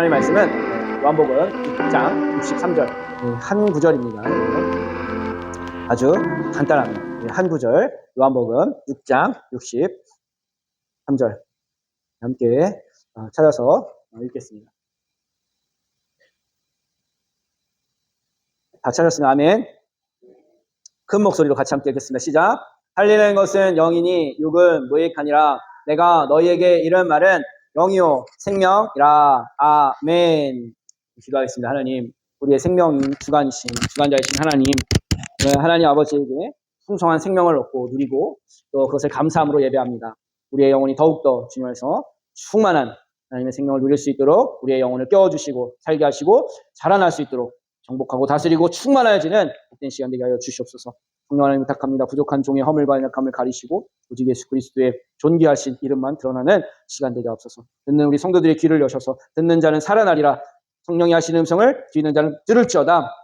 하나님의 말씀은 요한복음 6장 63절 한 구절입니다. 아주 간단합니다. 한 구절 요한복음 6장 63절 함께 찾아서 읽겠습니다. 다 찾았으면 아멘. 큰 목소리로 같이 함께 읽겠습니다. 시작. 살리는 것은 영이니 육은 무익하니라. 내가 너희에게 이런 말은 영이요 생명이라. 아멘. 기도하겠습니다. 하나님, 우리의 생명인 주관자이신 하나님, 하나님 아버지에게 풍성한 생명을 얻고 누리고 또 그것을 감사함으로 예배합니다. 우리의 영혼이 더욱더 주님께서 충만한 하나님의 생명을 누릴 수 있도록 우리의 영혼을 깨워주시고 살게 하시고 자라날 수 있도록 정복하고 다스리고 충만해지는 복된 시간 되게 하여 주시옵소서. 성령 하나님 부탁합니다. 부족한 종의 허물과 연약함을 가리시고 오직 예수 그리스도의 존귀하신 이름만 드러나는 시간 되게 하옵소서. 듣는 우리 성도들의 귀를 여셔서 듣는 자는 살아나리라. 성령이 하시는 음성을 듣는 자는 들을지어다.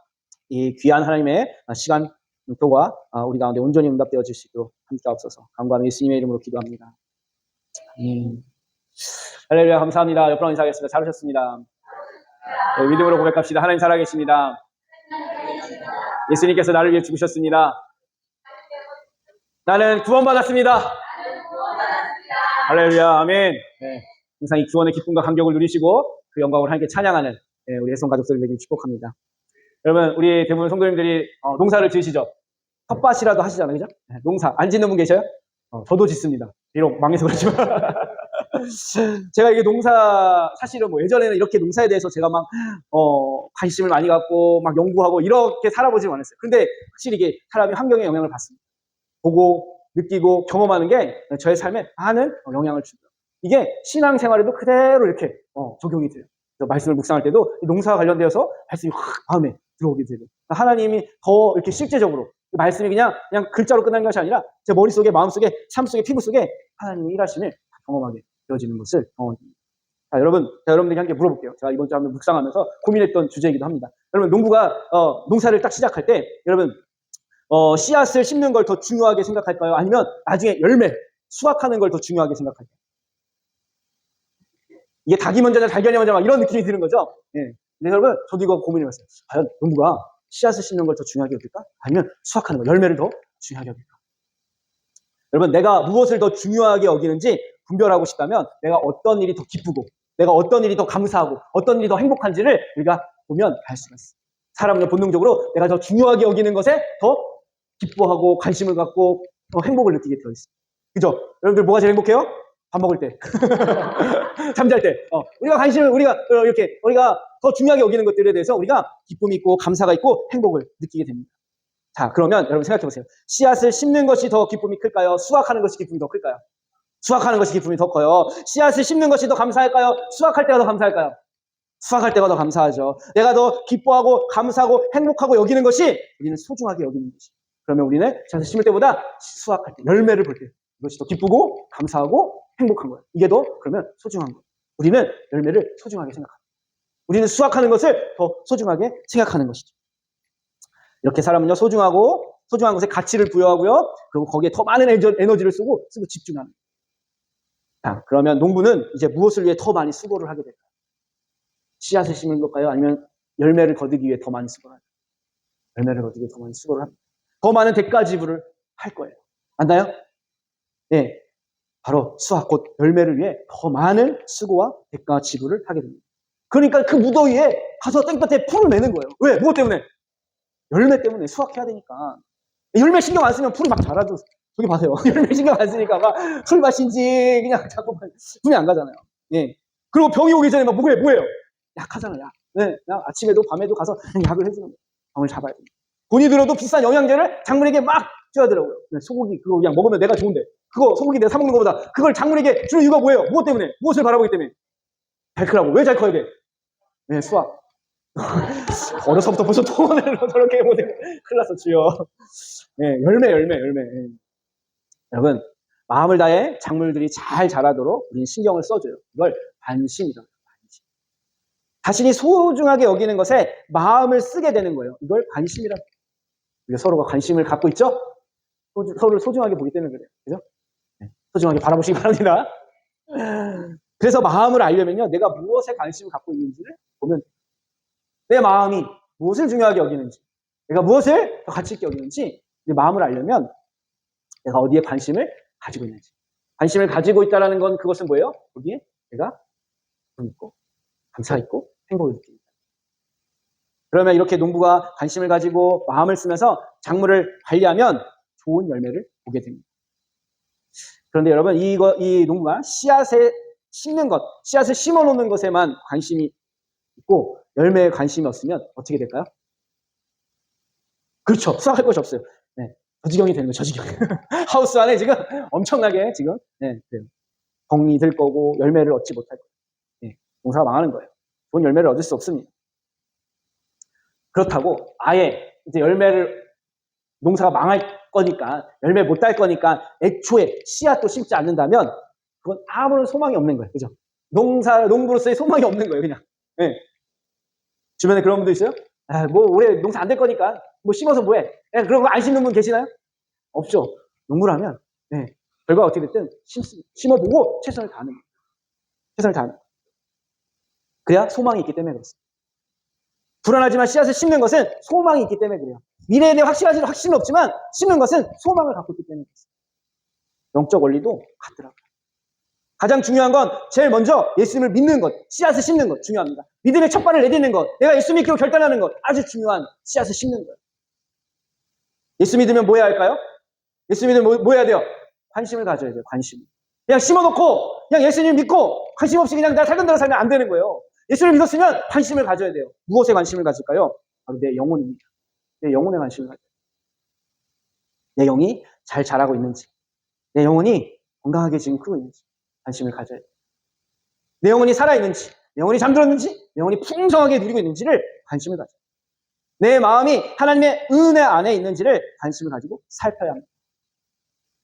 이 귀한 하나님의 시간 도가 우리 가운데 온전히 응답되어질 수 있도록 함께 하옵소서. 감사함이 예수님의 이름으로 기도합니다. 할렐루야. 감사합니다. 옆으로 인사하겠습니다. 잘 오셨습니다. 네, 믿음으로 고백합시다. 하나님 살아계십니다. 예수님께서 나를 위해 죽으셨습니다. 나는 구원받았습니다. 할렐루야. 아멘. 네, 항상 이 구원의 기쁨과 감격을 누리시고 그 영광을 함께 찬양하는 우리 해성 가족들을 되게 축복합니다. 여러분, 우리 대부분 성도님들이 농사를 지으시죠? 텃밭이라도 하시잖아요. 그죠? 네, 농사 안 짓는 분 계셔요? 저도 짓습니다. 비록 망해서 그렇지만 제가 이게 농사 사실은 뭐 예전에는 이렇게 농사에 대해서 제가 막 관심을 많이 갖고 막 연구하고 이렇게 살아보지 않았어요. 근데 확실히 이게 사람이 환경에 영향을 받습니다. 보고 느끼고 경험하는 게 저의 삶에 많은 영향을 주고요. 이게 신앙생활에도 그대로 이렇게 적용이 돼요. 그래서 말씀을 묵상할 때도 농사와 관련되어서 말씀이 확 마음에 들어오게 되고 하나님이 더 이렇게 실제적으로 말씀이 그냥 글자로 끝나는 것이 아니라 제 머릿속에 마음속에 삶속에 피부 속에 하나님의 일하심을 경험하게 되어지는 것을 경험합니다. 자, 여러분들이 함께 물어볼게요. 제가 이번 주에 한번 묵상하면서 고민했던 주제이기도 합니다. 여러분, 농사를 딱 시작할 때 여러분 씨앗을 심는 걸 더 중요하게 생각할까요? 아니면 나중에 열매, 수확하는 걸 더 중요하게 생각할까요? 이게 닭이 먼저냐 달걀이 먼저냐 이런 느낌이 드는 거죠. 예. 근데 여러분, 저도 이거 고민해봤어요. 과연 농부가 씨앗을 심는 걸 더 중요하게 여길까? 아니면 수확하는 거, 열매를 더 중요하게 여길까? 여러분, 내가 무엇을 더 중요하게 여기는지 분별하고 싶다면 내가 어떤 일이 더 기쁘고 내가 어떤 일이 더 감사하고 어떤 일이 더 행복한지를 우리가 보면 알 수가 있어요. 사람은 본능적으로 내가 더 중요하게 여기는 것에 더 기뻐하고 관심을 갖고 행복을 느끼게 되어 있어요. 그죠? 여러분들 뭐가 제일 행복해요? 밥 먹을 때. 잠잘 때. 우리가 더 중요하게 여기는 것들에 대해서 우리가 기쁨이 있고 감사가 있고 행복을 느끼게 됩니다. 자, 그러면 여러분 생각해 보세요. 씨앗을 심는 것이 더 기쁨이 클까요? 수확하는 것이 기쁨이 더 클까요? 수확하는 것이 기쁨이 더 커요. 씨앗을 심는 것이 더 감사할까요? 수확할 때가 더 감사할까요? 수확할 때가 더 감사하죠. 내가 더 기뻐하고 감사하고 행복하고 여기는 것이 우리는 소중하게 여기는 것이. 그러면 우리는 씨앗을 심을 때보다 수확할 때, 열매를 볼 때 이것이 더 기쁘고 감사하고 행복한 거예요. 이게 더 그러면 소중한 거예요. 우리는 열매를 소중하게 생각합니다. 우리는 수확하는 것을 더 소중하게 생각하는 것이죠. 이렇게 사람은요, 소중한 것에 가치를 부여하고요, 그리고 거기에 더 많은 에너지를 쓰고 집중하는 거예요. 자, 그러면 농부는 이제 무엇을 위해 더 많이 수고를 하게 될까요? 씨앗을 심는 것일까요? 아니면 열매를 거두기 위해 더 많이 수고를 할까요? 열매를 거두기 위해 더 많이 수고를 합니다. 더 많은 대가 지불을 할 거예요. 맞나요? 네. 바로 수확, 곧 열매를 위해 더 많은 수고와 대가 지불을 하게 됩니다. 그러니까 그 무더위에 가서 땡볕에 풀을 내는 거예요. 왜? 무엇 때문에? 열매 때문에 수확해야 되니까. 열매 신경 안 쓰면 풀이 막 자라도, 저기 봐세요. 열매 신경 안 쓰니까 막 술 마신지 그냥 자꾸만 숨이 안 가잖아요. 예. 그리고 병이 오기 전에 막 뭐예요? 약하잖아요, 약. 네. 그냥 아침에도 밤에도 가서 약을 해주는 거예요. 병을 잡아야 됩니다. 돈이 들어도 비싼 영양제를 작물에게 막 줘야더라고요. 소고기 그거 그냥 먹으면 내가 좋은데. 그거 소고기 내가 사 먹는 것보다 그걸 작물에게 주는 이유가 뭐예요? 무엇 때문에? 무엇을 바라보기 때문에? 잘 크라고. 왜 잘 커야 돼? 네, 수확. 어려서부터 벌써 토론을 저렇게 해보면 큰일 났어, 주여. 네, 열매. 네. 여러분, 마음을 다해 작물들이 잘 자라도록 우리는 신경을 써줘요. 이걸 관심이라고 해요. 관심. 자신이 소중하게 여기는 것에 마음을 쓰게 되는 거예요. 이걸 관심이라고 해요. 우리가 서로가 관심을 갖고 있죠? 서로를 소중하게 보기 때문에 그래요. 그죠? 네, 소중하게 바라보시기 바랍니다. 그래서 마음을 알려면요, 내가 무엇에 관심을 갖고 있는지를 보면 돼요. 내 마음이 무엇을 중요하게 여기는지, 내가 무엇을 더 가치 있게 여기는지, 내 마음을 알려면 내가 어디에 관심을 가지고 있는지. 관심을 가지고 있다는 건 그것은 뭐예요? 거기에 내가 기쁨 있고 감사 있고 행복을 느낍니다. 그러면 이렇게 농부가 관심을 가지고 마음을 쓰면서 작물을 관리하면 좋은 열매를 보게 됩니다. 그런데 여러분, 이 농부가 씨앗에 심는 것, 씨앗을 심어 놓는 것에만 관심이 있고 열매에 관심이 없으면 어떻게 될까요? 그렇죠. 수확할 것이 없어요. 네. 저지경이 되는 거예요. 저지경. 하우스 안에 지금 엄청나게 지금 병이 들 거고 열매를 얻지 못할 거예요. 네. 농사가 망하는 거예요. 좋은 열매를 얻을 수 없습니다. 그렇다고 아예 이제 농사가 망할 거니까, 열매 못 딸 거니까 애초에 씨앗도 심지 않는다면 그건 아무런 소망이 없는 거예요. 그죠? 농부로서의 소망이 없는 거예요. 그냥. 네. 주변에 그런 분도 있어요? 뭐 올해 농사 안 될 거니까 뭐 심어서 뭐해? 그런 거 안 심는 분 계시나요? 없죠. 농부라면 결과가 어떻게 됐든 심어보고 최선을 다하는 거예요. 최선을 다하는 거예요. 그래야 소망이 있기 때문에 그렇습니다. 불안하지만 씨앗을 심는 것은 소망이 있기 때문에 그래요. 미래에 대해 확신은 없지만 심는 것은 소망을 갖고 있기 때문에 그렇습니다. 영적 원리도 같더라고요. 가장 중요한 건 제일 먼저 예수님을 믿는 것, 씨앗을 심는 것 중요합니다. 믿음의 첫 발을 내딛는 것, 내가 예수 믿기로 결단하는 것, 아주 중요한 씨앗을 심는 거예요. 예수 믿으면 뭐 해야 할까요? 예수 믿으면 뭐 해야 돼요? 관심을 가져야 돼요. 관심. 그냥 심어놓고 그냥 예수님 믿고 관심 없이 그냥 내가 살던 대로 살면 안 되는 거예요. 예수를 믿었으면 관심을 가져야 돼요. 무엇에 관심을 가질까요? 바로 내 영혼입니다. 내 영혼에 관심을 가져야 돼요. 내 영이 잘 자라고 있는지, 내 영혼이 건강하게 지금 크고 있는지 관심을 가져야 돼요. 내 영혼이 살아있는지, 내 영혼이 잠들었는지, 내 영혼이 풍성하게 누리고 있는지를 관심을 가져야 돼요. 내 마음이 하나님의 은혜 안에 있는지를 관심을 가지고 살펴야 합니다.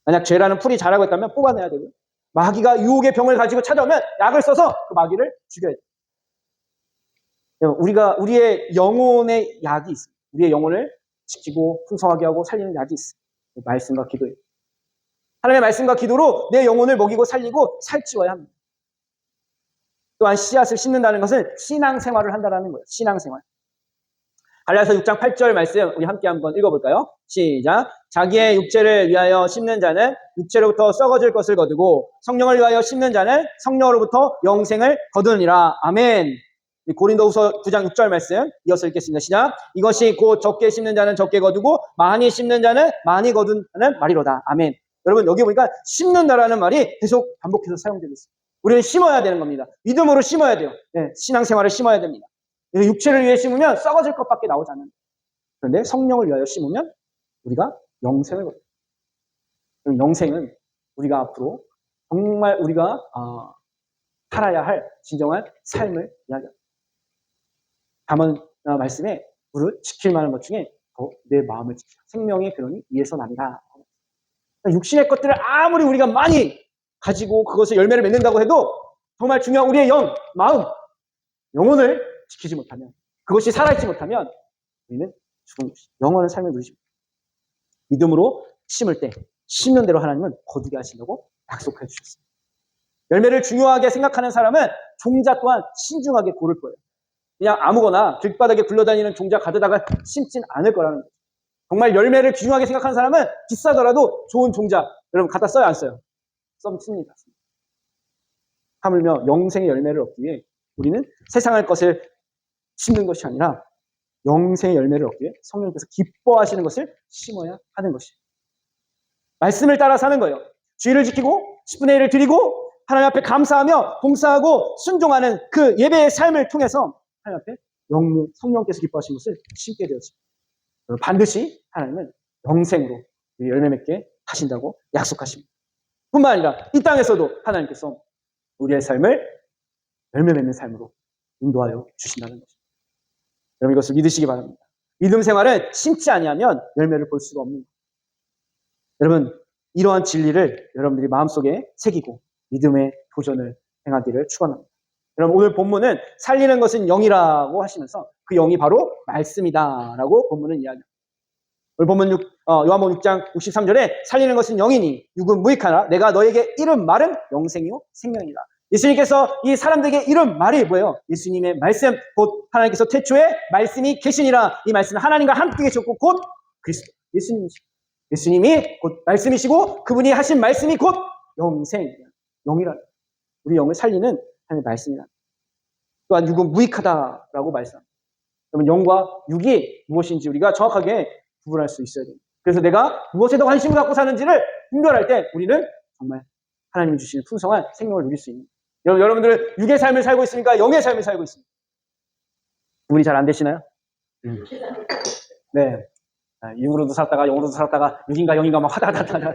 만약 죄라는 풀이 자라고 있다면 뽑아내야 되고요. 마귀가 유혹의 병을 가지고 찾아오면 약을 써서 그 마귀를 죽여야 돼요. 우리의 영혼의 약이 있습니다. 우리의 영혼을 지키고 풍성하게 하고 살리는 약이 있습니다. 말씀과 기도예요. 하나님의 말씀과 기도로 내 영혼을 먹이고 살리고 살찌워야 합니다. 또한 씨앗을 심는다는 것은 신앙생활을 한다는 거예요. 신앙생활. 갈라디아서 6장 8절 말씀 우리 함께 한번 읽어볼까요? 시작. 자기의 육체를 위하여 심는 자는 육체로부터 썩어질 것을 거두고 성령을 위하여 심는 자는 성령으로부터 영생을 거두느니라. 아멘. 고린도후서 9장 6절 말씀 이어서 읽겠습니다. 시작. 이것이 곧 적게 심는 자는 적게 거두고 많이 심는 자는 많이 거두는 말이로다. 아멘. 여러분 여기 보니까 심는다라는 말이 계속 반복해서 사용되고 있습니다. 우리는 심어야 되는 겁니다. 믿음으로 심어야 돼요. 신앙생활을 심어야 됩니다. 육체를 위해 심으면 썩어질 것밖에 나오지 않는 거예요. 그런데 성령을 위하여 심으면 우리가 영생을 거둬요. 영생은 우리가 앞으로 정말 우리가 살아야 할 진정한 삶을 이야기합니다. 다만 말씀에 우리를 지킬 만한 것 중에 내 마음을 지키라. 생명의 근원이 이에서 납니다. 육신의 것들을 아무리 우리가 많이 가지고 그것을 열매를 맺는다고 해도 정말 중요한 우리의 마음, 영혼을 지키지 못하면, 그것이 살아있지 못하면 우리는 죽은 것이 영원한 삶을 누리지 못합니다. 믿음으로 심을 때 심는 대로 하나님은 거두게 하신다고 약속해 주셨습니다. 열매를 중요하게 생각하는 사람은 종자 또한 신중하게 고를 거예요. 그냥 아무거나 길바닥에 굴러다니는 종자 가져다가 심진 않을 거라는 거죠. 정말 열매를 중요하게 생각하는 사람은 비싸더라도 좋은 종자 여러분 갖다 써요, 안 써요? 씁니다. 하물며 영생의 열매를 얻기 위해 우리는 세상의 것을 심는 것이 아니라 영생의 열매를 얻기 위해 성령께서 기뻐하시는 것을 심어야 하는 것이에요. 말씀을 따라 사는 거예요. 주의를 지키고 10분의 1을 드리고 하나님 앞에 감사하며 봉사하고 순종하는 그 예배의 삶을 통해서 하나님 앞에 성령께서 기뻐하시는 것을 심게 되었습니다. 반드시 하나님은 영생으로 열매 맺게 하신다고 약속하십니다. 뿐만 아니라 이 땅에서도 하나님께서 우리의 삶을 열매 맺는 삶으로 인도하여 주신다는 것입니다. 여러분 이것을 믿으시기 바랍니다. 믿음 생활은 심지 아니하면 열매를 볼 수가 없는 거예요. 여러분 이러한 진리를 여러분들이 마음속에 새기고 믿음의 도전을 행하기를 축원합니다. 여러분 오늘 본문은 살리는 것은 영이라고 하시면서 그 영이 바로 말씀이다라고 본문은 이야기합니다. 오늘 본문 요한복음 6장 63절에 살리는 것은 영이니 육은 무익하나 내가 너에게 이른 말은 영생이요 생명이다. 예수님께서 이 사람들에게 이런 말이 뭐예요? 예수님의 말씀, 곧 하나님께서 태초에 말씀이 계시니라. 이 말씀은 하나님과 함께 계셨고 곧 그리스도, 예수님이시고, 예수님이 곧 말씀이시고 그분이 하신 말씀이 곧 영생이야. 영이라. 우리 영을 살리는 하나님의 말씀이라. 또한 육은 무익하다라고 말씀합니다. 그러면 영과 육이 무엇인지 우리가 정확하게 구분할 수 있어야 됩니다. 그래서 내가 무엇에 더 관심을 갖고 사는지를 분별할 때 우리는 정말 하나님이 주시는 풍성한 생명을 누릴 수 있는. 여러분들은 육의 삶을 살고 있습니까? 영의 삶을 살고 있습니까? 구분이 잘 안 되시나요? 네. 육으로도 살았다가 영으로도 살았다가 육인가 영인가 막 하다가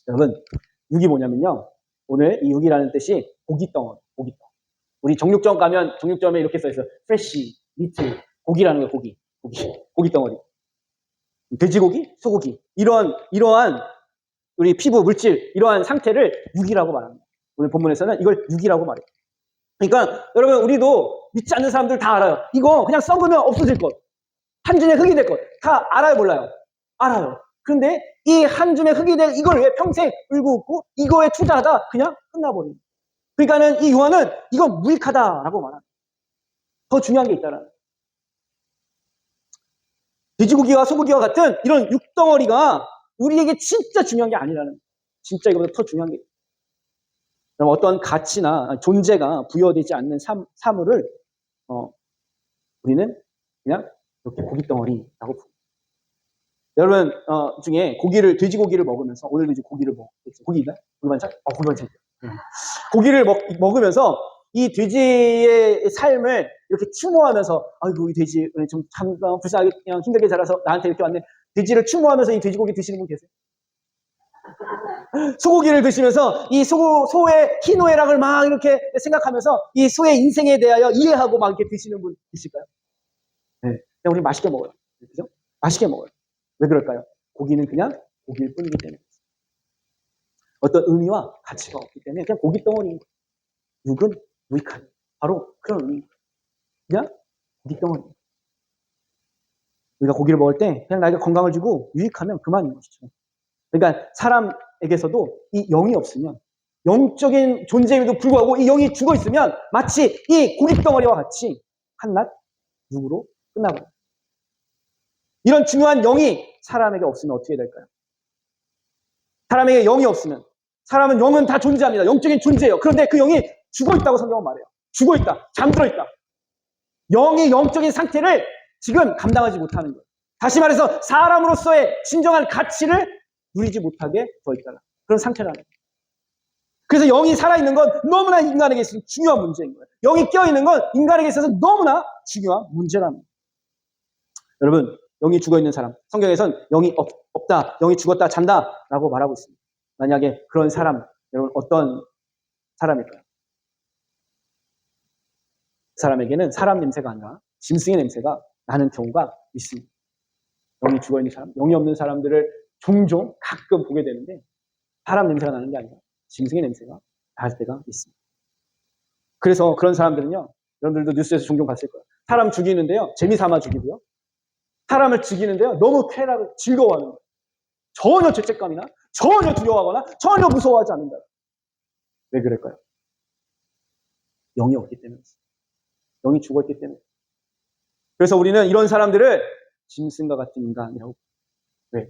여러분, 육이 뭐냐면요. 오늘 이 육이라는 뜻이 고깃덩어리, 고깃덩어리. 우리 정육점 가면 정육점에 이렇게 써있어요. 프레쉬, 미트, 고기라는 거예요. 고깃덩어리. 돼지고기, 소고기. 이러한 우리 피부, 물질, 이러한 상태를 육이라고 말합니다. 오늘 본문에서는 이걸 육이라고 말해요. 그러니까 여러분, 우리도 믿지 않는 사람들 다 알아요. 이거 그냥 썩으면 없어질 것. 한 줌의 흙이 될 것. 다 알아요, 몰라요? 알아요. 그런데 이 한 줌의 흙이 될 이걸 왜 평생 울고 웃고 이거에 투자하다 그냥 끝나버립니다. 그러니까는 이 요한은 이건 무익하다라고 말합니다. 더 중요한 게 있다라는. 돼지고기와 소고기와 같은 이런 육덩어리가 우리에게 진짜 중요한 게 아니라는. 진짜 이거보다 더 중요한 게 있다. 그럼 어떤 가치나 존재가 부여되지 않는 사물을 우리는 그냥 이렇게 고깃덩어리라고 부릅니다. 여러분 중에 돼지고기를 먹으면서 오늘도 이제 고기를 먹겠어요. 고기 있나요? 고기 반찬? 고기 반찬. 고기를 먹으면서 이 돼지의 삶을 이렇게 추모하면서 아이고 이 돼지 좀 참 불쌍하게 그냥 힘들게 자라서 나한테 이렇게 왔네. 돼지를 추모하면서 이 돼지고기 드시는 분 계세요? 소고기를 드시면서 이 소의 희노애락을 막 이렇게 생각하면서 이 소의 인생에 대하여 이해하고 막 이렇게 드시는 분 계실까요? 네, 그냥 우리 맛있게 먹어요. 그죠? 맛있게 먹어요. 왜 그럴까요? 고기는 그냥 고기일 뿐이기 때문에. 어떤 의미와 가치가 없기 때문에 그냥 고깃덩어리인 거예요. 육은 무익한. 바로 그런 의미인 거예요. 그냥 고깃덩어리. 우리가 고기를 먹을 때 그냥 나에게 건강을 주고 유익하면 그만인 것이죠. 그러니까 사람에게서도 이 영이 없으면 영적인 존재임에도 불구하고 이 영이 죽어 있으면 마치 이 고깃덩어리와 같이 한낱 육으로 끝나버려요. 이런 중요한 영이 사람에게 없으면 어떻게 될까요? 사람에게 영이 없으면 사람은 영은 다 존재합니다. 영적인 존재예요. 그런데 그 영이 죽어 있다고 성경은 말해요. 죽어 있다. 잠들어 있다. 영이 영적인 상태를 지금 감당하지 못하는 거예요. 다시 말해서 사람으로서의 진정한 가치를 누리지 못하게 더 있다. 그런 상태라는 거예요. 그래서 영이 살아있는 건 너무나 인간에게 있어서 중요한 문제인 거예요. 영이 깨어있는 건 인간에게 있어서 너무나 중요한 문제라는 거예요. 여러분, 영이 죽어있는 사람, 성경에서는 영이 없다, 영이 죽었다, 잔다 라고 말하고 있습니다. 만약에 그런 사람, 여러분 어떤 사람일까요? 그 사람에게는 사람 냄새가 아니라 짐승의 냄새가 나는 경우가 있습니다. 영이 죽어있는 사람, 영이 없는 사람들을 종종 가끔 보게 되는데 사람 냄새가 나는 게 아니라 짐승의 냄새가 날 때가 있습니다. 그래서 그런 사람들은요, 여러분들도 뉴스에서 종종 봤을 거예요. 사람 죽이는데요, 재미삼아 죽이고요. 사람을 죽이는데요, 너무 쾌락을 즐거워하는 거예요. 전혀 죄책감이나 전혀 두려워하거나 전혀 무서워하지 않는다. 왜 그럴까요? 영이 없기 때문이죠. 영이 죽었기 때문에. 그래서 우리는 이런 사람들을 짐승과 같은 인간이라고. 왜?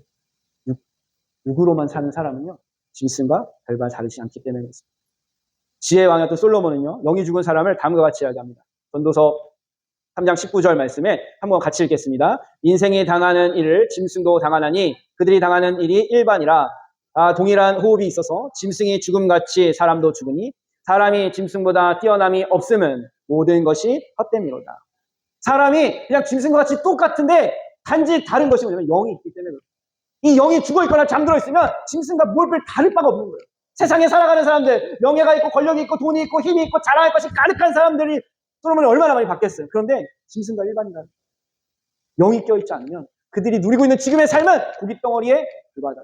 육으로만 사는 사람은요, 짐승과 별반 다르지 않기 때문에 그렇습니다. 지혜의 왕이었던 솔로몬은요, 영이 죽은 사람을 다음과 같이 이야기합니다. 전도서 3장 19절 말씀에 한번 같이 읽겠습니다. 인생이 당하는 일을 짐승도 당하나니 그들이 당하는 일이 일반이라. 동일한 호흡이 있어서 짐승이 죽음같이 사람도 죽으니 사람이 짐승보다 뛰어남이 없음은 모든 것이 헛됨이로다. 사람이 그냥 짐승과 같이 똑같은데 단지 다른 것이 뭐냐면 영이 있기 때문에 그렇습니다. 이 영이 죽어있거나 잠들어 있으면 짐승과 뭘 다를 바가 없는 거예요. 세상에 살아가는 사람들, 명예가 있고 권력이 있고 돈이 있고 힘이 있고 자랑할 것이 가득한 사람들이 솔로몬을 얼마나 많이 받겠어요. 그런데 짐승과 일반인간, 영이 껴있지 않으면 그들이 누리고 있는 지금의 삶은 고깃덩어리에 불과하다.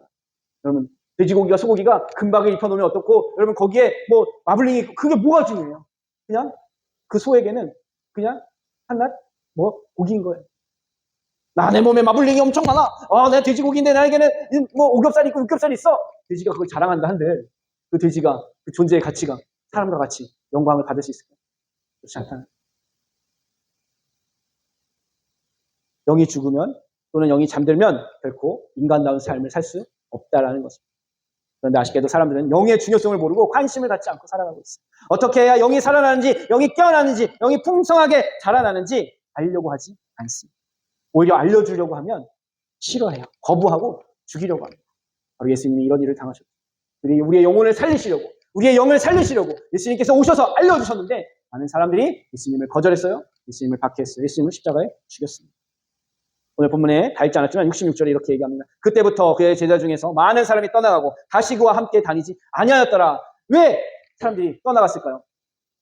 여러분, 돼지고기와 소고기가 금박에 입혀놓으면 어떻고, 여러분 거기에 뭐 마블링이 있고 그게 뭐가 중요해요? 그냥 그 소에게는 그냥 한낱 고기인 거예요. 내 몸에 마블링이 엄청 많아. 내가 돼지고기인데 나에게는 뭐 오겹살이 있고 육겹살이 있어. 돼지가 그걸 자랑한다 한들 그 돼지가 그 존재의 가치가 사람과 같이 영광을 받을 수 있을까요? 그렇지 않다는. 영이 죽으면 또는 영이 잠들면 결코 인간다운 삶을 살 수 없다라는 것입니다. 그런데 아쉽게도 사람들은 영의 중요성을 모르고 관심을 갖지 않고 살아가고 있어요. 어떻게 해야 영이 살아나는지, 영이 깨어나는지, 영이 풍성하게 자라나는지 알려고 하지 않습니다. 오히려 알려주려고 하면 싫어해요. 거부하고 죽이려고 합니다. 바로 예수님이 이런 일을 당하셨죠. 우리의 영혼을 살리시려고, 우리의 영을 살리시려고 예수님께서 오셔서 알려주셨는데 많은 사람들이 예수님을 거절했어요. 예수님을 박해했어요. 예수님을 십자가에 죽였습니다. 오늘 본문에 다 읽지 않았지만 66절에 이렇게 얘기합니다. 그때부터 그의 제자 중에서 많은 사람이 떠나가고 다시 그와 함께 다니지 아니하였더라. 왜 사람들이 떠나갔을까요?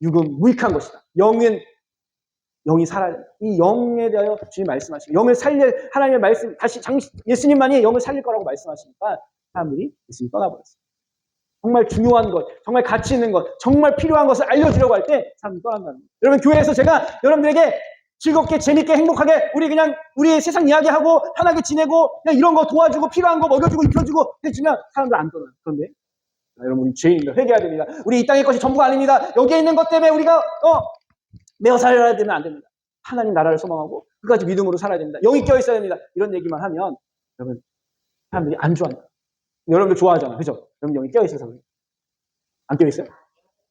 육은 무익한 것이다. 영이 살아야, 이 영에 대하여 주님 말씀하시고 영을 살릴 하나님의 말씀, 다시 예수님만이 영을 살릴 거라고 말씀하시니까 사람들이 예수님 떠나버렸어요. 정말 중요한 것, 정말 가치 있는 것, 정말 필요한 것을 알려주려고 할 때 사람들이 떠난다는 거예요. 여러분, 교회에서 제가 여러분들에게 즐겁게 재밌게 행복하게 우리 세상 이야기하고 편하게 지내고 그냥 이런 거 도와주고 필요한 거 먹여주고 입혀주고 해주면 사람들 안 떠나요. 그런데 여러분, 우리 죄인입니다. 회개해야 됩니다. 우리 이 땅의 것이 전부가 아닙니다. 여기에 있는 것 때문에 우리가 매어 살아야 되면 안 됩니다. 하나님 나라를 소망하고 끝까지 믿음으로 살아야 됩니다. 영이 껴있어야 됩니다. 이런 얘기만 하면 여러분, 사람들이 안 좋아합니다. 여러분들 좋아하잖아요. 그죠? 여러분 영이 껴있어서 그래요. 안 껴있어요?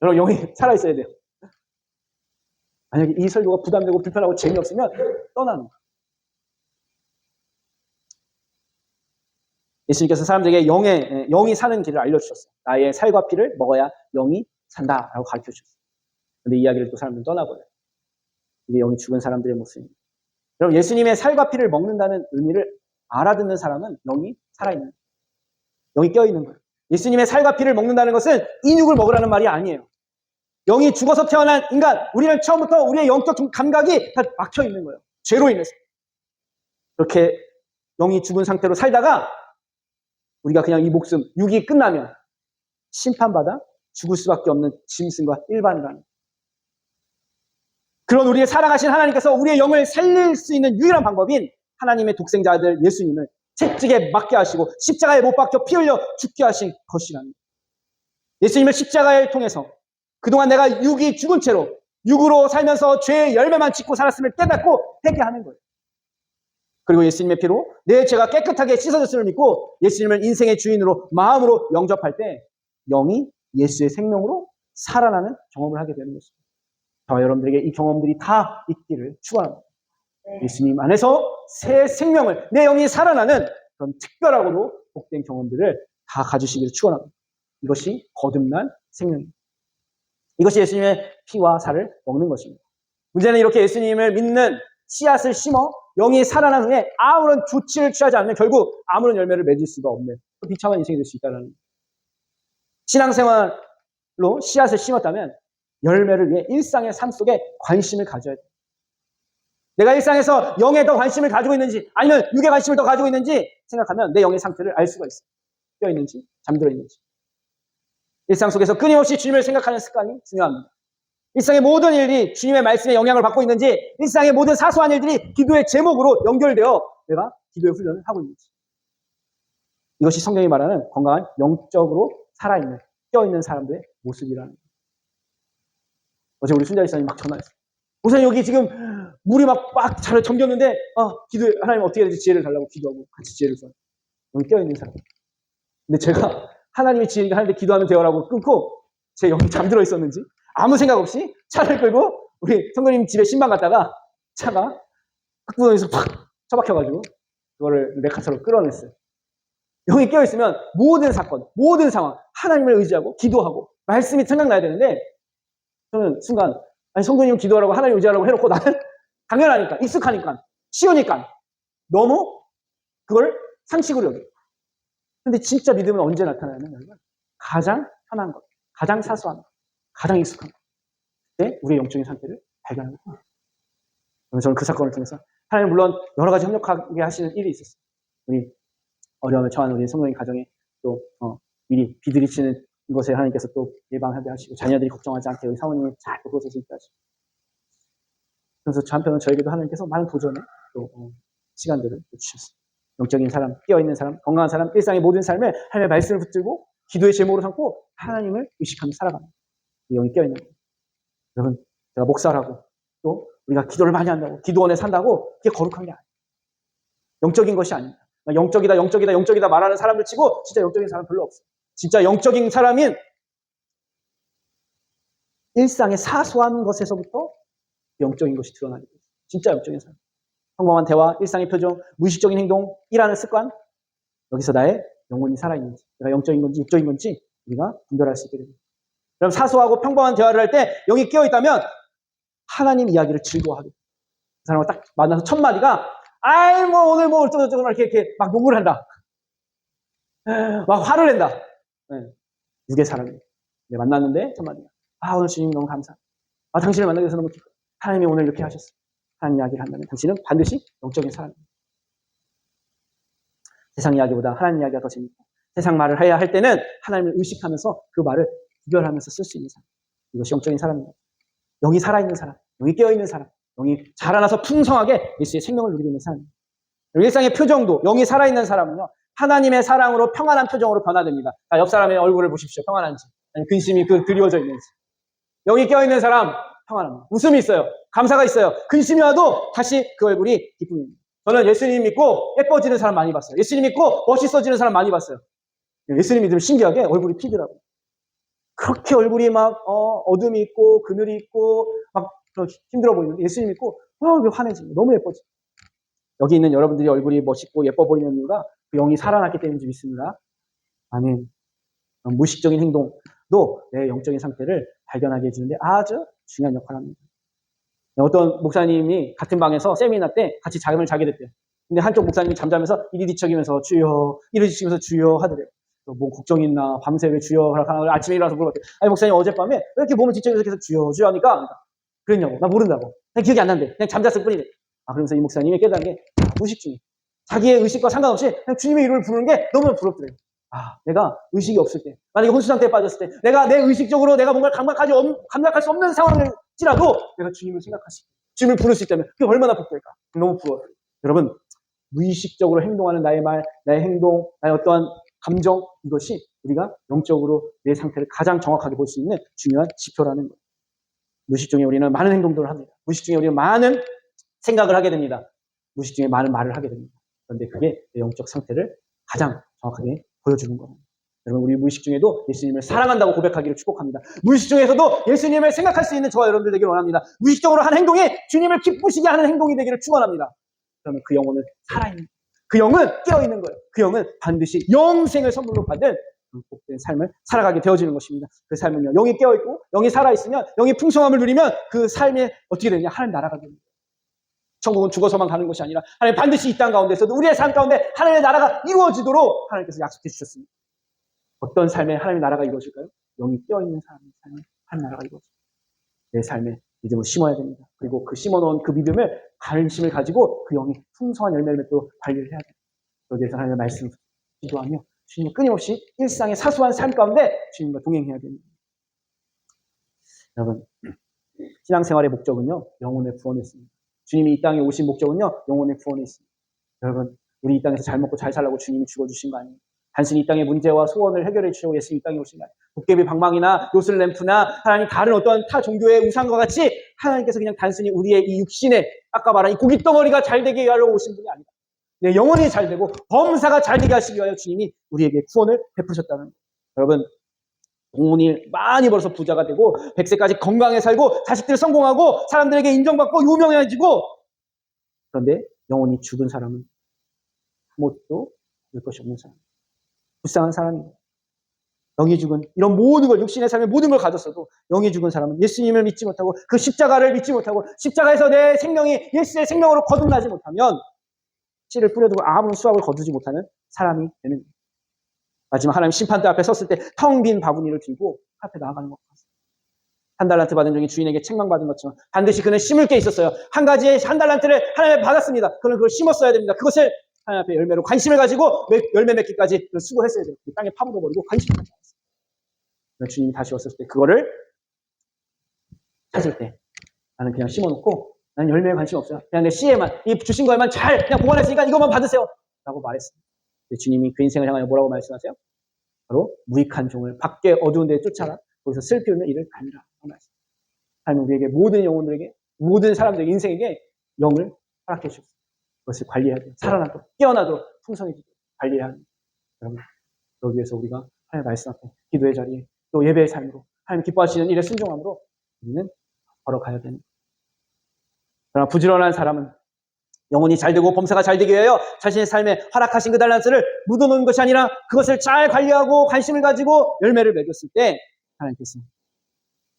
여러분 영이 살아있어야 돼요. 만약에 이 설교가 부담되고 불편하고 재미없으면 떠나는 거예요. 예수님께서 사람들에게 영이 사는 길을 알려주셨어요. 나의 살과 피를 먹어야 영이 산다라고 가르쳐주셨어요. 그런데 이 이야기를 또 사람들은 떠나버려요. 이게 영이 죽은 사람들의 모습입니다. 여러분, 예수님의 살과 피를 먹는다는 의미를 알아듣는 사람은 영이 살아있는 거예요. 영이 껴있는 거예요. 예수님의 살과 피를 먹는다는 것은 인육을 먹으라는 말이 아니에요. 영이 죽어서 태어난 인간, 우리는 처음부터 우리의 영적 감각이 다 막혀있는 거예요. 죄로 인해서. 그렇게 영이 죽은 상태로 살다가 우리가 그냥 이 목숨, 육이 끝나면 심판받아 죽을 수밖에 없는 짐승과 일반이라는 거예요. 그런 우리의 사랑하신 하나님께서 우리의 영을 살릴 수 있는 유일한 방법인 하나님의 독생자 아들 예수님을 채찍에 맞게 하시고 십자가에 못 박혀 피 흘려 죽게 하신 것이라는 거예요. 예수님을 십자가를 통해서 그동안 내가 육이 죽은 채로 육으로 살면서 죄의 열매만 짓고 살았음을 깨닫고 회개하는 거예요. 그리고 예수님의 피로 내 죄가 깨끗하게 씻어졌음을 믿고 예수님을 인생의 주인으로 마음으로 영접할 때 영이 예수의 생명으로 살아나는 경험을 하게 되는 것입니다. 저와 여러분들에게 이 경험들이 다 있기를 축원합니다. 예수님 안에서 새 생명을, 내 영이 살아나는 그런 특별하고도 복된 경험들을 다 가지시기를 축원합니다. 이것이 거듭난 생명입니다. 이것이 예수님의 피와 살을 먹는 것입니다. 문제는 이렇게 예수님을 믿는 씨앗을 심어 영이 살아난 후에 아무런 조치를 취하지 않으면 결국 아무런 열매를 맺을 수가 없는 비참한 인생이 될 수 있다는 거예요. 신앙생활로 씨앗을 심었다면 열매를 위해 일상의 삶 속에 관심을 가져야 돼요. 내가 일상에서 영에 더 관심을 가지고 있는지 아니면 육에 관심을 더 가지고 있는지 생각하면 내 영의 상태를 알 수가 있어요. 깨어 있는지 잠들어 있는지. 일상 속에서 끊임없이 주님을 생각하는 습관이 중요합니다. 일상의 모든 일이 주님의 말씀에 영향을 받고 있는지, 일상의 모든 사소한 일들이 기도의 제목으로 연결되어 내가 기도의 훈련을 하고 있는지. 이것이 성경이 말하는 건강한 영적으로 살아있는, 깨어있는 사람들의 모습이라는 거예요. 어제 우리 순자 이사님 막 전화했어요. 목사님 여기 지금 물이 막 잘 잠겼는데 기도해. 하나님 어떻게 해야 될지 지혜를 달라고 기도하고 같이 지혜를 써요. 여기 깨어있는 사람. 근데 제가 하나님의 지혜니까 하는데 기도하면 되어라고 끊고 제 영이 잠들어 있었는지 아무 생각 없이 차를 끌고 우리 성도님 집에 신방 갔다가 차가 흑부동에서 팍 처박혀가지고 그거를 레카차로 끌어냈어요. 영이 깨어있으면 모든 사건, 모든 상황 하나님을 의지하고 기도하고 말씀이 생각나야 되는데 저는 순간 성도님 기도하라고 하나님 의지하라고 해놓고 나는 당연하니까 익숙하니까 쉬우니까 너무 그걸 상식으로 여겨요. 근데 진짜 믿음은 언제 나타나냐면 가장 편한 것, 가장 사소한 것, 가장 익숙한 것. 그때 우리의 영적인 상태를 발견하는 거예요. 저는 그 사건을 통해서 하나님 물론 여러 가지 협력하게 하시는 일이 있었어요. 우리 어려움에 처한 우리 성도님 가정에 또 미리 비들이 치는 것에 하나님께서 또 예방하게 하시고 자녀들이 걱정하지 않게 우리 사모님을 잘 보고서 있게 하시고 그래서 저 한편은 저에게도 하나님께서 많은 도전에 또 시간들을 주셨어요. 영적인 사람, 깨어있는 사람, 건강한 사람, 일상의 모든 삶을 하나님의 말씀을 붙들고 기도의 제목으로 삼고 하나님을 의식하며 살아갑니다. 이 영이 깨어있는 거예요. 여러분, 제가 목사라고 또 우리가 기도를 많이 한다고 기도원에 산다고 그게 거룩한 게 아니에요. 영적인 것이 아닙니다. 영적이다, 영적이다, 영적이다 말하는 사람들 치고 진짜 영적인 사람 별로 없어요. 진짜 영적인 사람인 일상의 사소한 것에서부터 영적인 것이 드러나게 돼요. 진짜 영적인 사람. 평범한 대화, 일상의 표정, 무의식적인 행동, 일하는 습관, 여기서 나의 영혼이 살아있는지, 내가 영적인 건지 육적인 건지 우리가 분별할 수 있게 됩니다. 그럼 사소하고 평범한 대화를 할 때 영이 깨어있다면 하나님 이야기를 즐거워하게 돼요. 그 사람과 딱 만나서 첫 마디가 아이 뭐 오늘 뭐 어쩌고저쩌고 이렇게 막 욕을 한다. 막 화를 낸다. 네. 육의 사람이에요. 네, 만났는데 첫 마디가 오늘 주님 너무 감사합니다. 당신을 만나게 돼서 너무 기뻐요. 하나님이 오늘 이렇게 하셨어요. 하나님 이야기를 한다면 당신은 반드시 영적인 사람입니다. 세상 이야기보다 하나님 이야기가 더 재밌고 세상 말을 해야 할 때는 하나님을 의식하면서 그 말을 구별하면서 쓸 수 있는 사람. 이것이 영적인 사람입니다. 영이 살아있는 사람, 영이 깨어있는 사람, 영이 자라나서 풍성하게 예수의 생명을 누리고 있는 사람입니다. 일상의 표정도 영이 살아있는 사람은요. 하나님의 사랑으로 평안한 표정으로 변화됩니다. 옆 사람의 얼굴을 보십시오. 평안한지. 아니, 근심이 드리워져 있는지. 영이 깨어있는 사람 평안합니다. 웃음이 있어요. 감사가 있어요. 근심이 와도 다시 그 얼굴이 기쁨입니다. 저는 예수님 믿고 예뻐지는 사람 많이 봤어요. 예수님 믿고 멋있어지는 사람 많이 봤어요. 예수님 믿으면 신기하게 얼굴이 피더라고요. 그렇게 얼굴이 막 어둠이 있고 그늘이 있고 막 힘들어 보이는데 예수님 믿고 환해집니다. 너무 예뻐지. 여기 있는 여러분들이 얼굴이 멋있고 예뻐 보이는 이유가 그 영이 살아났기 때문인지 믿습니다. 아멘. 무의식적인 행동도 내 영적인 상태를 발견하게 해주는데 아주 중요한 역할을 합니다. 어떤 목사님이 같은 방에서 세미나 때 같이 잠을 자게 됐대요. 근데 한쪽 목사님이 잠자면서 이리 뒤척이면서 주여, 이리 뒤척이면서 주여 하더래요. 뭐 걱정 있나? 밤새 왜 주여 하라? 아침에 일어나서 물어봤대요. 아니 목사님 어젯밤에 왜 이렇게 몸을 뒤척여서 계속 주여 주여 하니까 그랬냐고. 나 모른다고. 그냥 기억이 안 난대. 그냥 잠잤을 뿐이래. 그러면서 이 목사님이 깨달은 게 무의식 중에 자기의 의식과 상관없이 그냥 주님의 이름을 부르는 게 너무 부럽더래요. 내가 의식이 없을 때, 만약에 혼수 상태에 빠졌을 때, 내가 내 의식적으로 내가 뭔가를 감각할 수 없는 상황일지라도 내가 주님을 생각할 수 있고, 주님을 부를 수 있다면 그게 얼마나 복될까? 너무 부러워요. 여러분, 무의식적으로 행동하는 나의 말, 나의 행동, 나의 어떠한 감정, 이것이 우리가 영적으로 내 상태를 가장 정확하게 볼 수 있는 중요한 지표라는 거예요. 무의식 중에 우리는 많은 행동들을 합니다. 무의식 중에 우리는 많은 생각을 하게 됩니다. 무의식 중에 많은 말을 하게 됩니다. 그런데 그게 내 영적 상태를 가장 정확하게 보여주는 겁니다. 여러분, 우리 무의식 중에도 예수님을 사랑한다고 고백하기를 축복합니다. 무의식 중에서도 예수님을 생각할 수 있는 저와 여러분들 되기를 원합니다. 무의식적으로 하는 행동이 주님을 기쁘시게 하는 행동이 되기를 축원합니다. 그러면 그 영혼은 살아있는, 그 영은 깨어있는 거예요. 그 영은 반드시 영생을 선물로 받은 복된 삶을 살아가게 되어지는 것입니다. 그 삶은요, 영이 깨어있고 영이 살아있으면, 영이 풍성함을 누리면 그 삶이 어떻게 되느냐? 하나님 나라가 됩니다. 천국은 죽어서만 가는 것이 아니라 하나님 반드시 이 땅 가운데서도 우리의 삶 가운데 하나님의 나라가 이루어지도록 하나님께서 약속해 주셨습니다. 어떤 삶에 하나님의 나라가 이루어질까요? 영이 깨어있는 사람의 삶에 하나님의 나라가 이루어집니다. 내 삶에 믿음을 심어야 됩니다. 그리고 그 심어놓은 그 믿음을 관심을 가지고 그 영이 풍성한 열매를 맺도록 관리를 해야 됩니다. 여기에서 하나님의 말씀을 기도하며 주님과 끊임없이 일상의 사소한 삶 가운데 주님과 동행해야 됩니다. 여러분, 신앙생활의 목적은요, 영혼의 구원이었습니다. 주님이 이 땅에 오신 목적은요, 영혼의 구원에 있습니다. 여러분, 우리 이 땅에서 잘 먹고 잘 살라고 주님이 죽어주신 거 아니에요. 단순히 이 땅의 문제와 소원을 해결해 주시고 예수님이 이 땅에 오신 거 아니에요. 도깨비 방망이나 요술램프나 하나님 다른 어떠한 타 종교의 우상과 같이 하나님께서 그냥 단순히 우리의 이 육신에 아까 말한 이 고깃덩어리가 잘 되게 하려고 오신 분이 아니다. 내 영혼이 잘 되고 범사가 잘 되게 하시기 위하여 주님이 우리에게 구원을 베푸셨다는 거예요. 여러분, 돈을 많이 벌어서 부자가 되고 100세까지 건강하게 살고 자식들 성공하고 사람들에게 인정받고 유명해지고, 그런데 영혼이 죽은 사람은 아무것도 될 것이 없는 사람, 불쌍한 사람이에요. 영이 죽은, 이런 모든 걸, 육신의 삶의 모든 걸 가졌어도 영이 죽은 사람은 예수님을 믿지 못하고 그 십자가를 믿지 못하고 십자가에서 내 생명이 예수의 생명으로 거듭나지 못하면 씨를 뿌려두고 아무런 수확을 거두지 못하는 사람이 되는 거예요. 마지막 하나님 심판대 앞에 섰을 때 텅 빈 바구니를 들고 앞에 나아가는 것 같습니다. 한 달란트 받은 종이 주인에게 책망받은 것처럼 반드시 그는 심을 게 있었어요. 한 가지의 한 달란트를 하나님께 받았습니다. 그는 그걸 심었어야 됩니다. 그것을 하나님 앞에 열매로 관심을 가지고 열매 맺기까지 수고했어야 돼요. 땅에 파묻어버리고 관심을 가지고 있어요. 주님이 다시 왔을 때 그거를 찾을 때 나는 그냥 심어놓고 나는 열매에 관심 없어요. 그냥 내 씨에만, 이 주신 거에만 잘 그냥 보관했으니까 이것만 받으세요 라고 말했습니다. 주님이 그 인생을 향하여 뭐라고 말씀하세요? 바로 무익한 종을 밖에 어두운 데에 쫓아라. 거기서 슬피 울며 이를 갈미라. 하나님 우리에게 모든 영혼들에게 모든 사람들에게 인생에게 영을 허락해 주셨습니다. 그것을 관리해야 돼요. 살아나도록 깨어나도록 풍성해지도록 관리해야 합니다. 여러분 그러기 위해서 우리가 하나님의 말씀 앞에 기도의 자리에 또 예배의 삶으로 하나님 기뻐하시는 일에 순종함으로 우리는 걸어가야 됩니다. 그러나 부지런한 사람은 영혼이 잘되고 범사가 잘되기 위하여 자신의 삶에 허락하신 그 달란트를 묻어놓은 것이 아니라 그것을 잘 관리하고 관심을 가지고 열매를 맺었을 때 하나님께서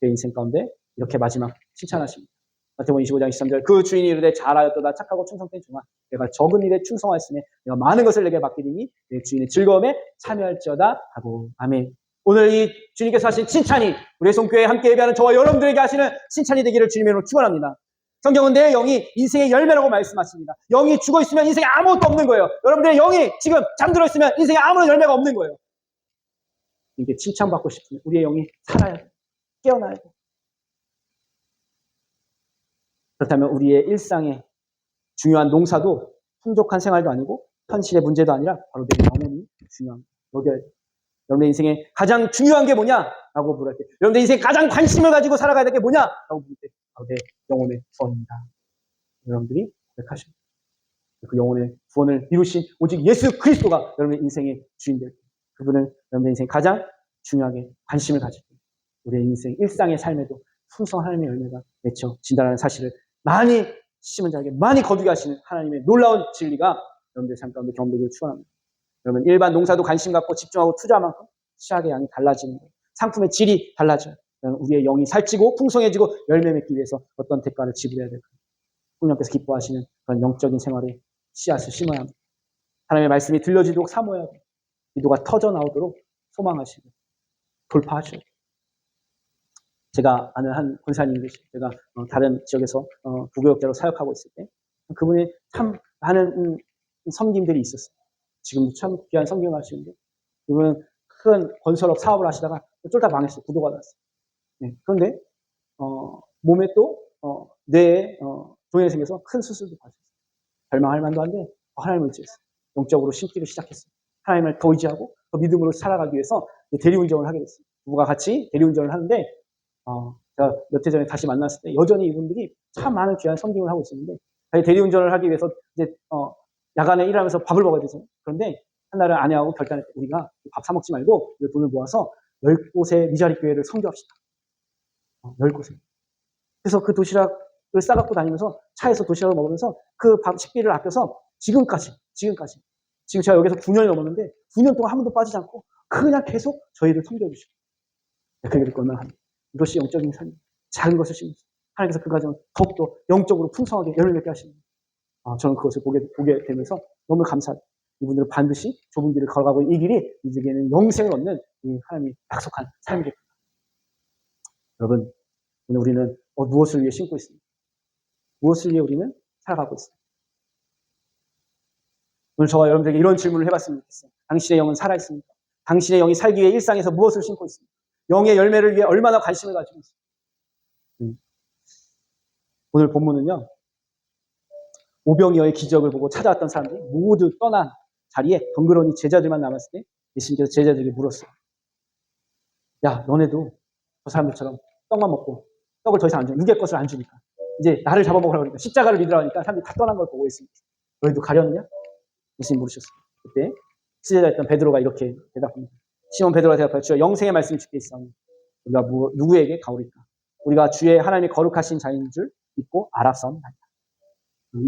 그 인생 가운데 이렇게 마지막 칭찬하십니다. 마태복음 25장 23절 그 주인이 이르되 잘하였도다 착하고 충성된 종아 내가 적은 일에 충성하였으니 내가 많은 것을 내게 맡기리니 내 주인의 즐거움에 참여할지어다 하고 아멘. 오늘 이 주님께서 하신 칭찬이 우리의 손교회에 함께 예배하는 저와 여러분들에게 하시는 칭찬이 되기를 주님의 이름으로 축원합니다. 성경은 내 영이 인생의 열매라고 말씀하십니다. 영이 죽어있으면 인생에 아무것도 없는 거예요. 여러분들의 영이 지금 잠들어 있으면 인생에 아무런 열매가 없는 거예요. 이게 칭찬받고 싶으면 우리의 영이 살아야 돼요. 깨어나야 돼요. 그렇다면 우리의 일상의 중요한 농사도 풍족한 생활도 아니고 현실의 문제도 아니라 바로 내 영혼이 중요합니다. 여러분의 인생에 가장 중요한 게 뭐냐라고 물을 때 여러분의 인생에 가장 관심을 가지고 살아가야 될 게 뭐냐라고 물을 때 바로 내 영혼의 구원입니다. 여러분들이 고백하십니다. 그 영혼의 구원을 이루신 오직 예수 그리스도가 여러분의 인생의 주인 될 때 그분을 여러분의 인생에 가장 중요하게 관심을 가지고 우리의 인생 일상의 삶에도 풍성한 하나님의 열매가 맺혀진다는 사실을 많이 심은 자에게 많이 거두게 하시는 하나님의 놀라운 진리가 여러분들의 삶 가운데 경험되기를 축원합니다. 여러분 일반 농사도 관심 갖고 집중하고 투자한 만큼 씨앗의 양이 달라지는 거예요. 상품의 질이 달라져요. 우리의 영이 살찌고 풍성해지고 열매 맺기 위해서 어떤 대가를 지불해야 될까요? 성령께서 기뻐하시는 그런 영적인 생활에 씨앗을 심어야 합니다. 하나님의 말씀이 들려지도록 사모해야 합니다. 기도가 터져 나오도록 소망하시고 돌파하셔야 돼요. 제가 아는 한 권사님이 계시고 제가 다른 지역에서 부교역자로 사역하고 있을 때 그분이 참 많은 섬김들이 있었어요. 지금도 참 귀한 섬김을 하시는데 이분은 큰 건설업 사업을 하시다가 쫄딱 망했어요. 부도가 났어요. 네. 그런데 몸에 또 뇌에 종양이 생겨서 큰 수술도 받았어요. 절망할 만도 한데 하나님을 의지했어요. 영적으로 심기를 시작했어요. 하나님을 더 의지하고 더 믿음으로 살아가기 위해서 대리운전을 하게 됐어요. 부부가 같이 대리운전을 하는데 제가 몇 해 전에 다시 만났을 때 여전히 이분들이 참 많은 귀한 섬김을 하고 있었는데 대리운전을 하기 위해서 이제 야간에 일하면서 밥을 먹어야 되죠. 그런데 한날은 아내하고 결단했대. 우리가 밥 사 먹지 말고 이 돈을 모아서 10곳의 미자리 교회를 선교합시다. 10곳에. 그래서 그 도시락을 싸갖고 다니면서 차에서 도시락을 먹으면서 그 밥 식비를 아껴서 지금까지 지금 제가 여기서 9년이 넘었는데 9년 동안 한 번도 빠지지 않고 그냥 계속 저희를 섬겨주시고 그 일을 얼마나 합니다. 이것이 영적인 삶입니다. 작은 것을 심으시고 하나님께서 그 과정을 더욱더 영적으로 풍성하게 열매 맺게 하십니다. 저는 그것을 보게 되면서 너무 감사합니다. 이분들은 반드시 좁은 길을 걸어가고 이 길이 이제는 영생을 얻는 이 하나님이 약속한 삶이겠구나. 여러분, 오늘 우리는 무엇을 위해 심고 있습니까? 무엇을 위해 우리는 살아가고 있습니까? 오늘 저와 여러분들에게 이런 질문을 해봤으면 좋겠어요. 당신의 영은 살아있습니까? 당신의 영이 살기 위해 일상에서 무엇을 심고 있습니까? 영의 열매를 위해 얼마나 관심을 가지고 있습니까? 오늘 본문은요. 오병이어의 기적을 보고 찾아왔던 사람들이 모두 떠난 자리에 덩그러니 제자들만 남았을 때 예수님께서 제자들에게 물었어요. 야, 너네도 저 사람들처럼 떡만 먹고 떡을 더 이상 안 줘. 육의 것을 안 주니까. 이제 나를 잡아먹으라고 그러니까 십자가를 믿으라고 하니까 사람들이 다 떠난 걸 보고 있습니다. 너희도 가려느냐? 예수님 물으셨어요. 그때 수제자였던 베드로가 이렇게 대답합니다. 시몬 베드로가 대답하여 주여 영생의 말씀이 주께 있사오니 우리가 누구에게 가오리까? 우리가 주의 하나님의 거룩하신 자인 줄 믿고 알았사옵나이다.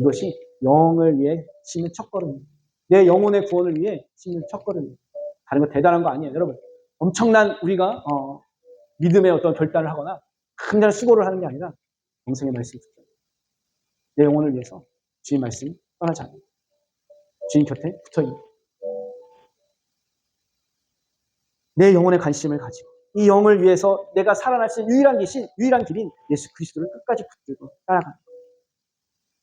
이것이 영을 위해 심는 첫걸음입니다. 내 영혼의 구원을 위해 심는 첫걸음입니다. 다른 거 대단한 거 아니에요. 여러분 엄청난 우리가 믿음의 어떤 결단을 하거나 굉장히 수고를 하는 게 아니라 영생의 말씀이 붙어요. 내 영혼을 위해서 주의 말씀이 떠나지 않아요. 주인 곁에 붙어있는 내 영혼의 관심을 가지고 이 영을 위해서 내가 살아날 수 있는 유일한 길인 예수 그리스도를 끝까지 붙들고 따라가는 거예요.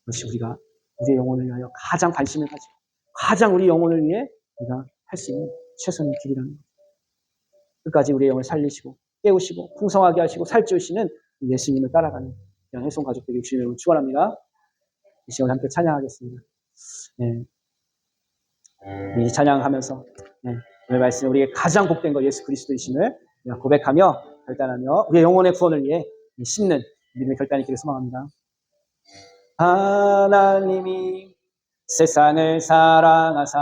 그것이 우리가 우리의 영혼을 위하여 가장 관심을 가지고 가장 우리 영혼을 위해 우리가 할 수 있는 최선의 길이라는 거예요. 끝까지 우리의 영을 살리시고 깨우시고 풍성하게 하시고 살찌우시는 예수님을 따라가는 해송 가족들이 주님을 축원합니다. 이 시간 함께 찬양하겠습니다. 네. 이 찬양하면서 오늘 말씀 우리에게 가장 복된 것 예수 그리스도이심을 고백하며 결단하며 우리의 영혼의 구원을 위해 심는 믿음의 결단이 있기를 소망합니다. 하나님이 세상을 사랑하사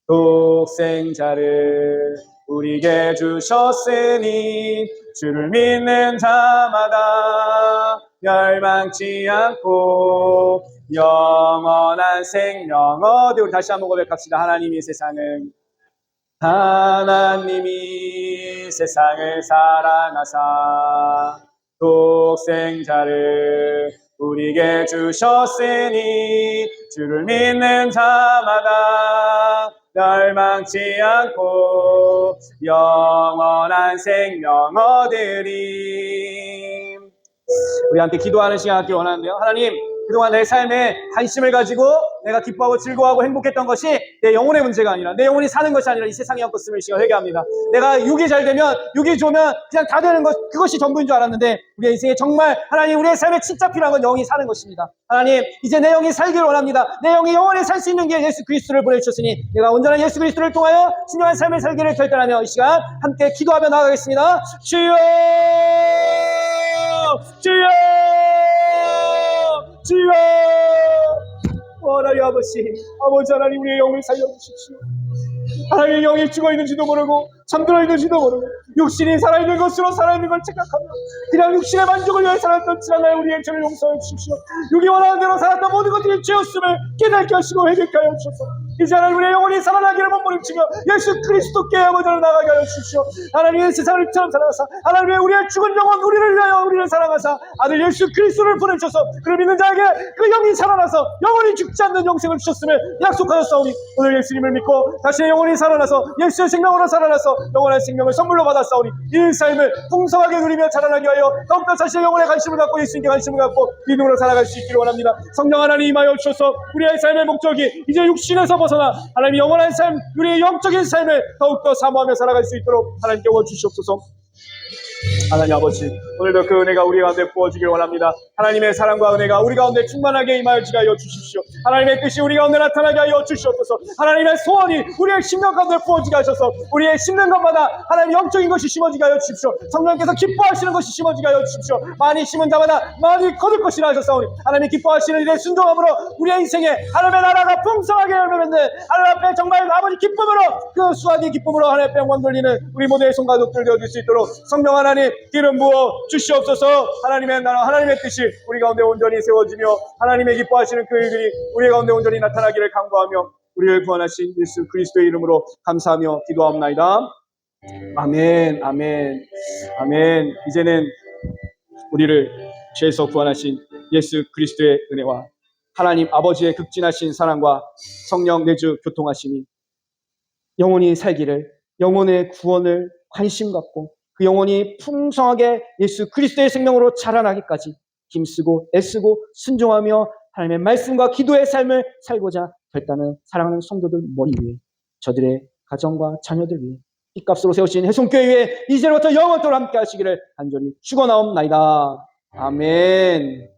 독생자를 우리에게 주셨으니 주를 믿는 자마다 멸망치 않고 영원한 생명 얻으리. 우리 다시 한번 고백합시다. 하나님이 세상을 사랑하사 독생자를 우리에게 주셨으니 주를 믿는 자마다 멸망치 않고 영원한 생명 얻으리. 우리 함께 기도하는 시간 갖기 원하는데요. 하나님, 그동안 내 삶에 관심을 가지고 내가 기뻐하고 즐거워하고 행복했던 것이 내 영혼의 문제가 아니라, 내 영혼이 사는 것이 아니라 이 세상의 헛것음을 시간 회개합니다. 내가 육이 잘 되면, 육이 좋으면 그냥 다 되는 것, 그것이 전부인 줄 알았는데 우리의 인생에 정말 하나님, 우리의 삶에 진짜 필요한 건 영이 사는 것입니다. 하나님, 이제 내 영이 살기를 원합니다. 내 영이 영원히 살 수 있는 게 예수 그리스도를 보내주셨으니 내가 온전한 예수 그리스도를 통하여 신령한 삶을 살기를 결단하며 이 시간 함께 기도하며 나아가겠습니다. 주여, 주여, 주여. 하나님 아버지 하나님, 우리의 영을 살려주십시오. 하나님의 영이 죽어있는지도 모르고 잠들어 있는지도 모르고 육신이 살아있는 것으로 살아있는 걸 착각하며 그냥 육신의 만족을 위해 살았던 지난날 우리의 죄를 용서해 주십시오. 육이 원하는 대로 살았던 모든 것들이 죄였음을 깨닫게 하시고 회개케 하여 주셔서 이제 하나님, 우리의 영혼이 살아나기를 몸부림치며 예수 그리스도께 먼저 나가게 하여 주십시오. 하나님의 세상을 처럼 사랑하사 하나님의 우리의 죽은 영혼 우리를 위하여 우리를 사랑하사 아들 예수 그리스도를 보내주셔서 그를 믿는 자에게 그 영이 살아나서 영원히 죽지 않는 영생을 주셨음을 약속하였사오니 오늘 예수님을 믿고 다시 영혼이 살아나서 예수의 생명으로 살아나서 영원한 생명을 선물로 받았사오니 이 삶을 풍성하게 누리며 자라나게 하여 더욱더 자신의 영혼에 관심을 갖고 예수님께 관심을 갖고 믿음으로 살아갈 수 있기를 원합니다. 성령 하나님 임하여 주셔서 우리의 삶의 목적이 이제 육신에서 벗어나 하나님 영원한 삶, 우리의 영적인 삶을 더욱더 사모하며 살아갈 수 있도록 하나님께 도와주시옵소서. 하나님 아버지, 오늘도 그 은혜가 우리 가운데 부어지길 원합니다. 하나님의 사랑과 은혜가 우리 가운데 충만하게 임하여지게 하여 주십시오. 하나님의 뜻이 우리 가운데 나타나게 하여 주시옵소서. 하나님의 소원이 우리의 심령 가운데 부어지게 하셔서 우리의 심는 것마다 하나님 영적인 것이 심어지게 하여 주십시오. 성령께서 기뻐하시는 것이 심어지게 하여 주십시오. 많이 심은 자마다 많이 거둘 것이라 하셨사오니 하나님이 기뻐하시는 일의 순종함으로 우리의 인생에 하나님의 나라가 풍성하게 열매 맺는 하나님 앞에 정말 아버지 기쁨으로, 그 수확의 기쁨으로 하나님 앞에 영광 돌리는 우리 모두의 손과 녹들 되어줄 수 있도록 성령 하나님 기름 부어 주시옵소서. 하나님의 나라, 하나님의 뜻이 우리 가운데 온전히 세워지며 하나님의 기뻐하시는 그 일들이 우리 가운데 온전히 나타나기를 간구하며 우리를 구원하신 예수 그리스도의 이름으로 감사하며 기도하옵나이다. 아멘, 아멘, 아멘. 이제는 우리를 죄에서 구원하신 예수 그리스도의 은혜와 하나님 아버지의 극진하신 사랑과 성령 내주 교통하심이 영혼이 살기를, 영혼의 구원을 관심 갖고 그 영혼이 풍성하게 예수 그리스도의 생명으로 자라나기까지 힘쓰고 애쓰고 순종하며 하나님의 말씀과 기도의 삶을 살고자 결단하는 사랑하는 성도들 머리 위에, 저들의 가정과 자녀들 위해 핏값으로 세우신 해송교회 위에 이제부터 영원토록 함께 하시기를 간절히 축원하옵나이다. 아멘.